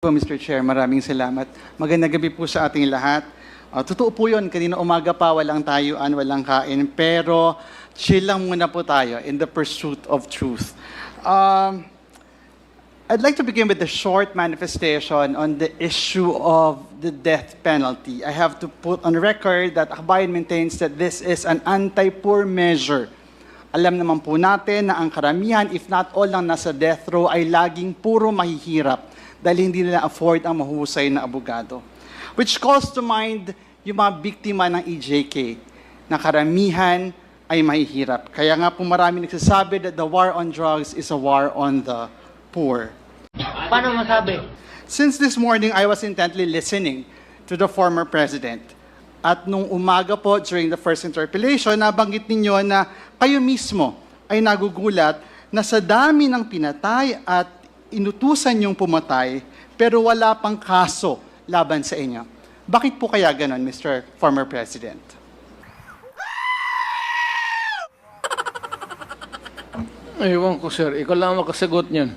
Po, Mr. Chair, maraming salamat. Magandang gabi po sa ating lahat. Totoo po yun, kanina umaga pa walang tayuan, walang kain, pero chill lang muna po tayo in the pursuit of truth. I'd like to begin with a short manifestation on the issue of the death penalty. I have to put on record that Akbayan maintains that this is an anti-poor measure. Alam naman po natin na ang karamihan, if not all ng nasa death row, ay laging puro mahihirap dahil hindi nila afford ang mahusay na abogado. Which calls to mind yung mga biktima ng EJK, na karamihan ay mahihirap. Kaya nga po marami nagsasabi that the war on drugs is a war on the poor. Paano masabi? Since this morning, I was intently listening to the former president. At nung umaga po, during the first interpellation, nabanggit ninyo na kayo mismo ay nagugulat na sa dami ng pinatay at inutusan niyong pumatay, pero wala pang kaso laban sa inyo. Bakit po kaya ganon, Mr. Former President? Ewan ko, sir. Ikaw lang makasagot niyan.